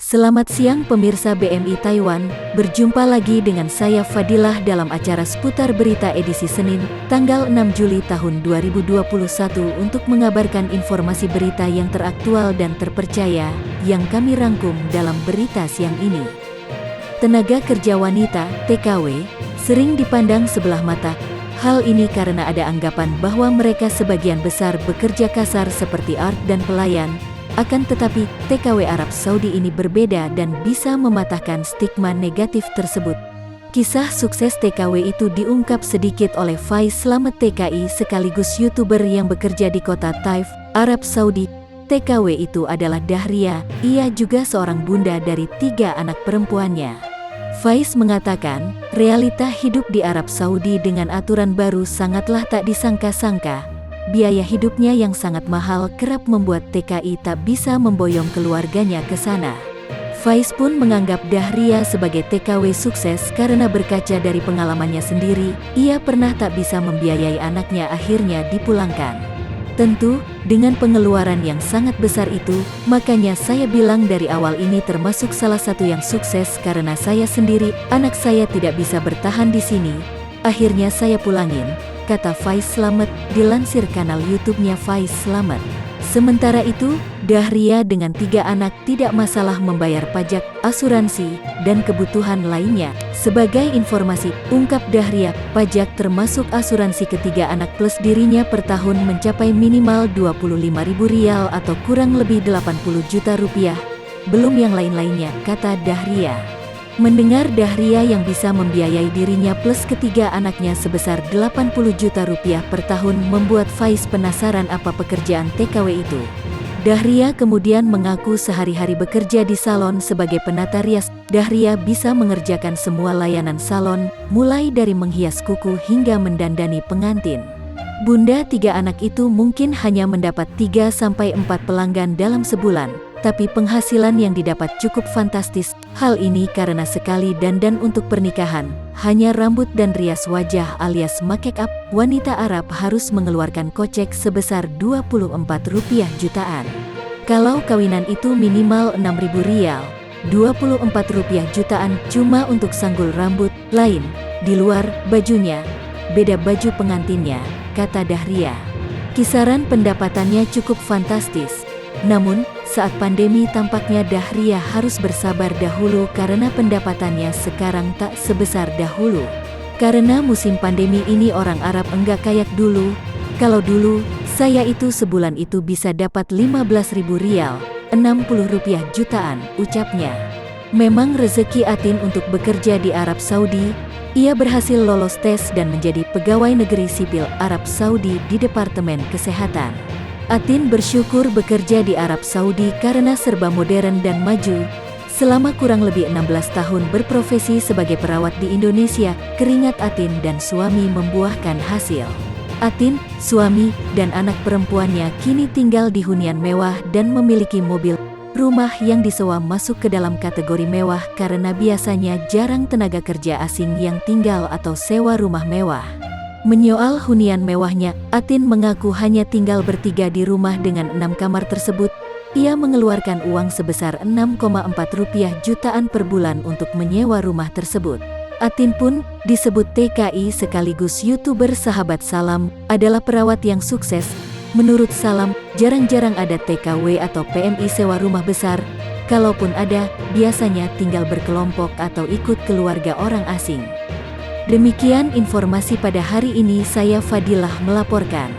Selamat siang pemirsa BMI Taiwan, berjumpa lagi dengan saya Fadilah dalam acara seputar berita edisi Senin, tanggal 6 Juli tahun 2021 untuk mengabarkan informasi berita yang teraktual dan terpercaya, yang kami rangkum dalam berita siang ini. Tenaga kerja wanita, TKW, sering dipandang sebelah mata. Hal ini karena ada anggapan bahwa mereka sebagian besar bekerja kasar seperti art dan pelayan. Akan tetapi, TKW Arab Saudi ini berbeda dan bisa mematahkan stigma negatif tersebut. Kisah sukses TKW itu diungkap sedikit oleh Faiz Slamet TKI sekaligus YouTuber yang bekerja di kota Taif, Arab Saudi. TKW itu adalah Dahria, ia juga seorang bunda dari 3 anak perempuannya. Faiz mengatakan, realita hidup di Arab Saudi dengan aturan baru sangatlah tak disangka-sangka. Biaya hidupnya yang sangat mahal kerap membuat TKI tak bisa memboyong keluarganya ke sana. Faiz pun menganggap Dahria sebagai TKW sukses karena berkaca dari pengalamannya sendiri, ia pernah tak bisa membiayai anaknya akhirnya dipulangkan. Tentu, dengan pengeluaran yang sangat besar itu, makanya saya bilang dari awal ini termasuk salah satu yang sukses karena saya sendiri, anak saya tidak bisa bertahan di sini. Akhirnya saya pulangin, kata Faiz Slamet, dilansir kanal YouTube-nya Faiz Slamet. Sementara itu, Dahria dengan 3 anak tidak masalah membayar pajak, asuransi, dan kebutuhan lainnya. Sebagai informasi, ungkap Dahria, pajak termasuk asuransi ketiga anak plus dirinya per tahun mencapai minimal Rp25.000 atau kurang lebih Rp80 juta. Belum yang lain-lainnya, kata Dahria. Mendengar Dahria yang bisa membiayai dirinya plus ketiga anaknya sebesar Rp80 juta per tahun membuat Faiz penasaran apa pekerjaan TKW itu. Dahria kemudian mengaku sehari-hari bekerja di salon sebagai penata rias. Dahria bisa mengerjakan semua layanan salon, mulai dari menghias kuku hingga mendandani pengantin. Bunda 3 anak itu mungkin hanya mendapat 3-4 pelanggan dalam sebulan. Tapi penghasilan yang didapat cukup fantastis. Hal ini karena sekali dandan untuk pernikahan, hanya rambut dan rias wajah alias make up, wanita Arab harus mengeluarkan kocek sebesar Rp24 jutaan. Kalau kawinan itu minimal Rp6.000, Rp24 jutaan cuma untuk sanggul rambut, lain, di luar, bajunya, beda baju pengantinnya, kata Dahria. Kisaran pendapatannya cukup fantastis. Namun, saat pandemi tampaknya Dahria harus bersabar dahulu karena pendapatannya sekarang tak sebesar dahulu. Karena musim pandemi ini orang Arab enggak kayak dulu. Kalau dulu, saya itu sebulan itu bisa dapat Rp15.000, Rp60 jutaan, ucapnya. Memang rezeki Atin untuk bekerja di Arab Saudi. Ia berhasil lolos tes dan menjadi pegawai negeri sipil Arab Saudi di Departemen Kesehatan. Atin bersyukur bekerja di Arab Saudi karena serba modern dan maju. Selama kurang lebih 16 tahun berprofesi sebagai perawat di Indonesia, keringat Atin dan suami membuahkan hasil. Atin, suami, dan anak perempuannya kini tinggal di hunian mewah dan memiliki mobil. Rumah yang disewa masuk ke dalam kategori mewah karena biasanya jarang tenaga kerja asing yang tinggal atau sewa rumah mewah. Menyoal hunian mewahnya, Atin mengaku hanya tinggal bertiga di rumah dengan 6 kamar tersebut. Ia mengeluarkan uang sebesar Rp6,4 jutaan per bulan untuk menyewa rumah tersebut. Atin pun disebut TKI sekaligus YouTuber sahabat Salam, adalah perawat yang sukses. Menurut Salam, jarang-jarang ada TKW atau PMI sewa rumah besar. Kalaupun ada, biasanya tinggal berkelompok atau ikut keluarga orang asing. Demikian informasi pada hari ini, saya Fadilah melaporkan.